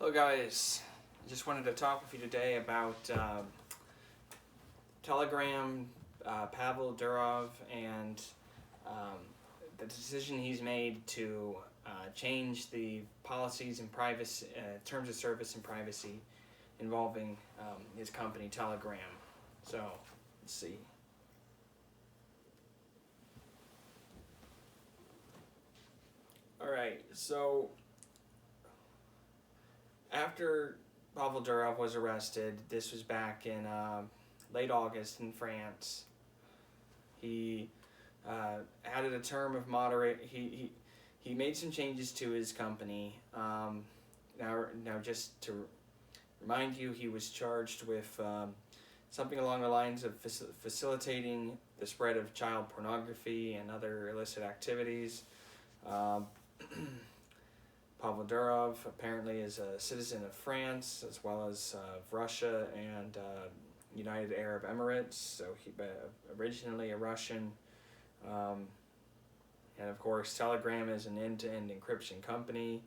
Hello guys, I just wanted to talk with you today about Telegram, Pavel Durov, and um, the decision he's made to change the policies and privacy, terms of service and privacy involving his company Telegram. So, let's see. Alright, so after Pavel Durov was arrested, this was back in late August in France. He added a term of moderate. He made some changes to his company. Now, just to remind you, he was charged with something along the lines of facilitating the spread of child pornography and other illicit activities. Pavel Durov apparently is a citizen of France as well as Russia and United Arab Emirates, so he originally a Russian. And of course, Telegram is an end-to-end encryption company,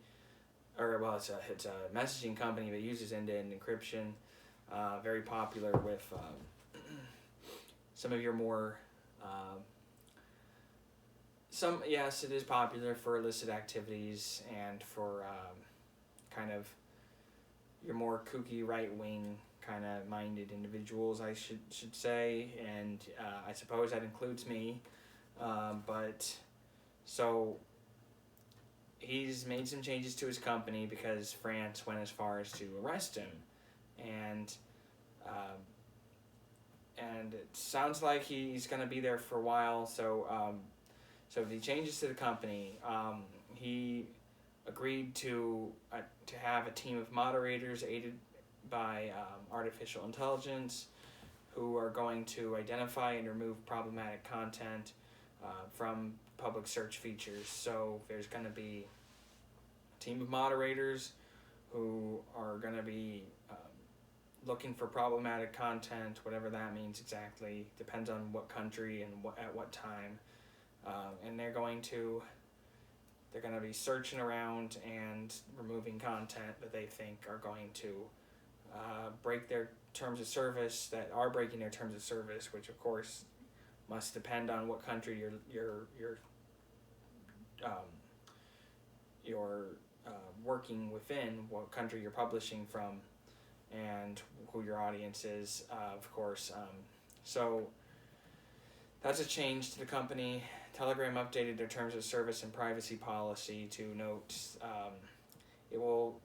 it's a messaging company that uses end-to-end encryption. Very popular with some of your more yes, it is popular for illicit activities and for kind of your more kooky right-wing kind of minded individuals, I should say, and I suppose that includes me. But so he's made some changes to his company because France went as far as to arrest him, and it sounds like he's going to be there for a while. So if he changes to the company, he agreed to have a team of moderators aided by artificial intelligence who are going to identify and remove problematic content from public search features. So there's going to be a team of moderators who are going to be looking for problematic content, whatever that means exactly. Depends on what country and at what time. And they're going to be searching around and removing content that they think are going to break their terms of service, that are breaking their terms of service, which of course must depend on what country you're working within, what country you're publishing from, and who your audience is, of course. So that's a change to the company. Telegram updated their terms of service and privacy policy to note it will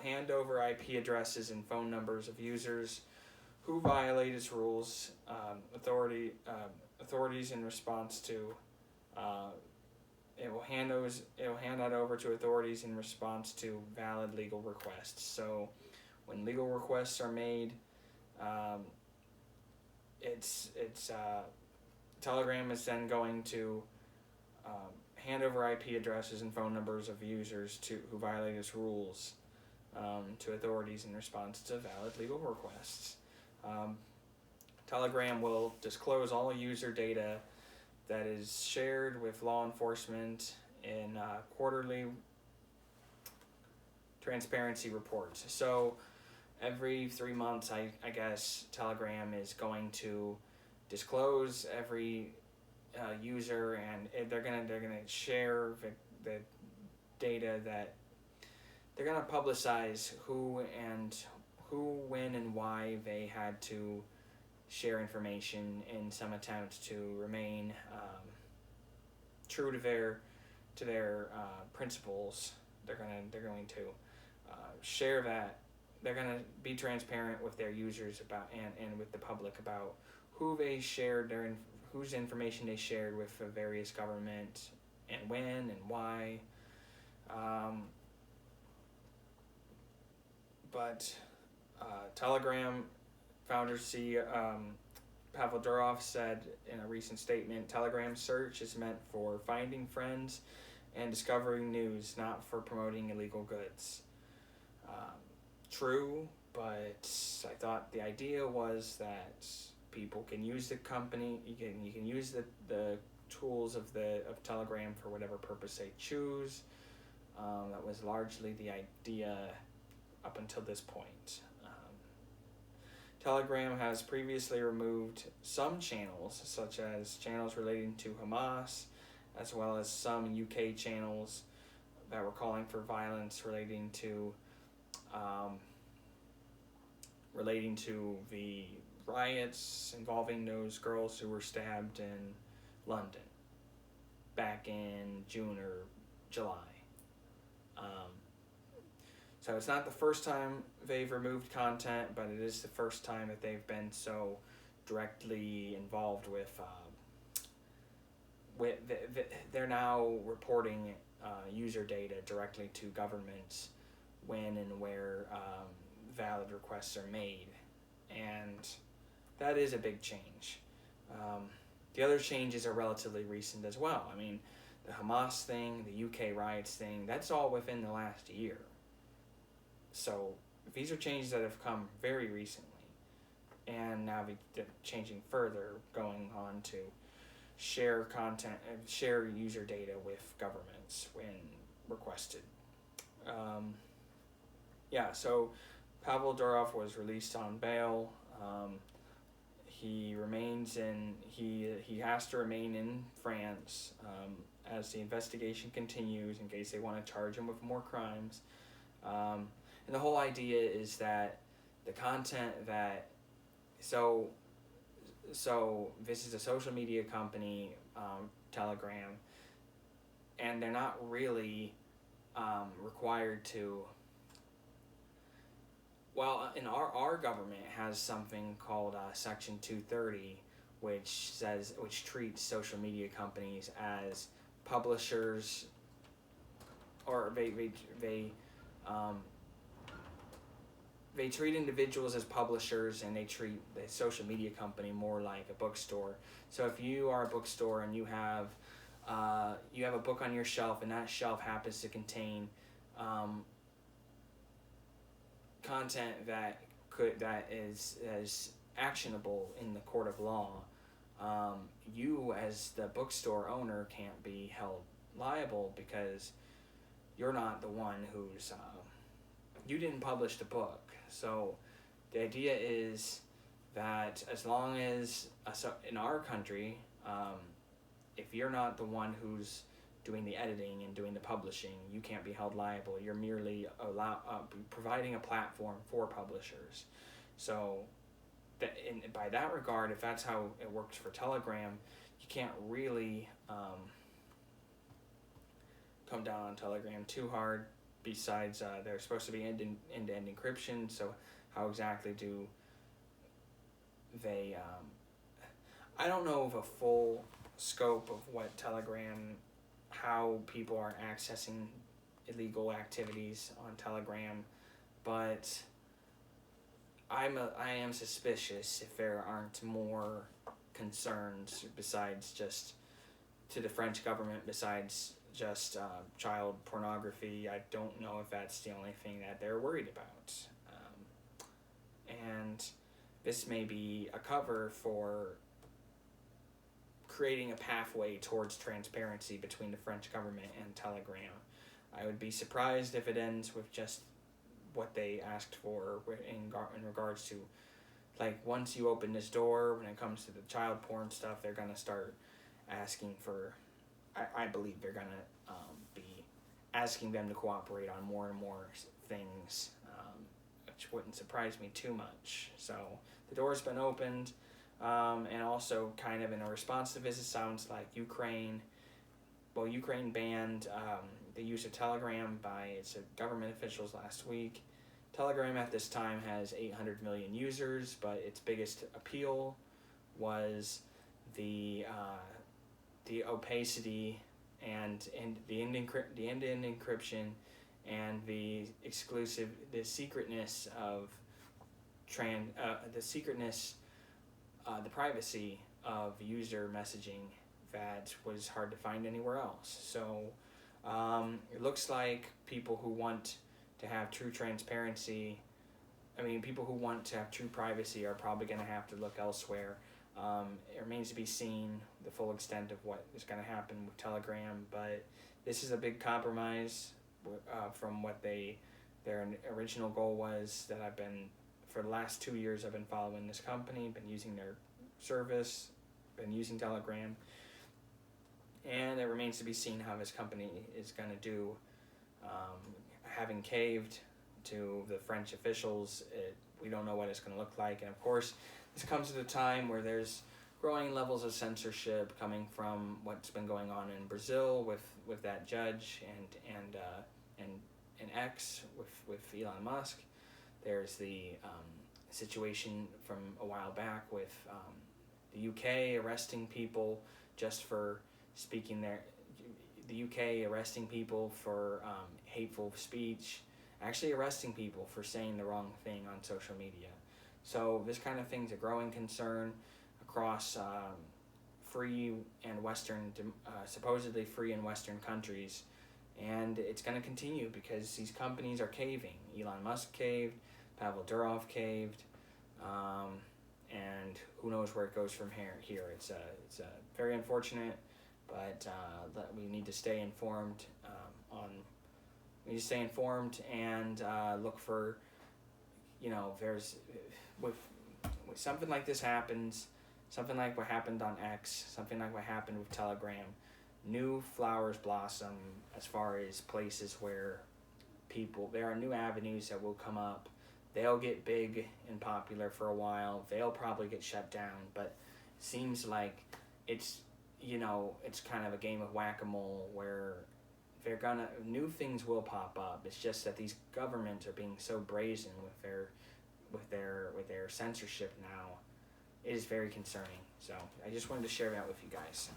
hand over IP addresses and phone numbers of users who violate its rules. Authorities in response to it will hand that over to authorities in response to valid legal requests. So when legal requests are made, Telegram is then going to hand over IP addresses and phone numbers of users who violate its rules to authorities in response to valid legal requests. Telegram will disclose all user data that is shared with law enforcement in quarterly transparency reports. So every 3 months, I guess Telegram is going to disclose every user, and they're gonna share the data that they're gonna publicize who, when, and why they had to share information in some attempt to remain true to their principles. They're going to share that. They're going to be transparent with their users about and with the public about who they shared whose information they shared with the various government, and when and why. But Telegram founder Pavel Durov said in a recent statement, Telegram search is meant for finding friends and discovering news, not for promoting illegal goods. True, but I thought the idea was that people can use the company, you can use the tools of Telegram for whatever purpose they choose. That was largely the idea up until this point. Telegram has previously removed some channels, such as channels relating to Hamas, as well as some UK channels that were calling for violence relating to the riots involving those girls who were stabbed in London back in June or July. So it's not the first time they've removed content, but it is the first time that they've been so directly involved with they're now reporting user data directly to governments when and where valid requests are made, and that is a big change. The other changes are relatively recent as well. I mean, the Hamas thing, the UK riots thing, that's all within the last year. So these are changes that have come very recently, and now they're changing further, going on to share content, share user data with governments when requested. So Pavel Durov was released on bail. He has to remain in France as the investigation continues in case they want to charge him with more crimes. And the whole idea is that the content that so this is a social media company, Telegram, and they're not really required to. Well, in our government has something called Section 230, which treats social media companies as publishers, or they treat individuals as publishers, and they treat the social media company more like a bookstore. So if you are a bookstore and you have a book on your shelf, and that shelf happens to contain content that is actionable in the court of law, you as the bookstore owner can't be held liable because you're not the one who's you didn't publish the book. So the idea is that as long as in our country, if you're not the one who's doing the editing and doing the publishing, you can't be held liable. You're merely providing a platform for publishers. So by that regard, if that's how it works for Telegram, you can't really come down on Telegram too hard. Besides, they're supposed to be end-to-end encryption, so how exactly do they... I don't know of a full scope of what Telegram, how people are accessing illegal activities on Telegram, but I am suspicious if there aren't more concerns besides just to the French government, besides just child pornography. I don't know if that's the only thing that they're worried about. And this may be a cover for creating a pathway towards transparency between the French government and Telegram. I would be surprised if it ends with just what they asked for in regards to, like, once you open this door, when it comes to the child porn stuff, they're going to start asking for, I believe they're going to be asking them to cooperate on more and more things, which wouldn't surprise me too much. So the door's been opened, and also kind of in a response to this, it sounds like Ukraine banned the use of Telegram by its government officials last week. Telegram at this time has 800 million users, but its biggest appeal was the opacity and the end-to-end encryption and the secretness of the privacy of user messaging that was hard to find anywhere else. So it looks like people who want to have true transparency, people who want to have true privacy are probably going to have to look elsewhere. It remains to be seen the full extent of what is going to happen with Telegram, but this is a big compromise from what their original goal was. That I've been for the last 2 years. I've been following this company, been using their service, been using Telegram, and it remains to be seen how this company is going to do. Having caved to the French officials, we don't know what it's going to look like, and of course, this comes at a time where there's growing levels of censorship coming from what's been going on in Brazil with that judge and X with Elon Musk. There's the situation from a while back with the UK arresting people just for speaking their. The UK arresting people for hateful speech, actually arresting people for saying the wrong thing on social media. So this kind of thing's a growing concern across free and Western, supposedly free and Western countries, and it's going to continue because these companies are caving. Elon Musk caved, Pavel Durov caved, and who knows where it goes from here. It's very unfortunate, but we need to stay informed we need to stay informed and look for, there's with something like this happens, something like what happened on X, something like what happened with Telegram, new flowers blossom as far as places where there are new avenues that will come up. They'll get big and popular for a while. They'll probably get shut down, but it seems like it's kind of a game of whack-a-mole where new things will pop up. It's just that these governments are being so brazen with their censorship now. It is very concerning. So I just wanted to share that with you guys.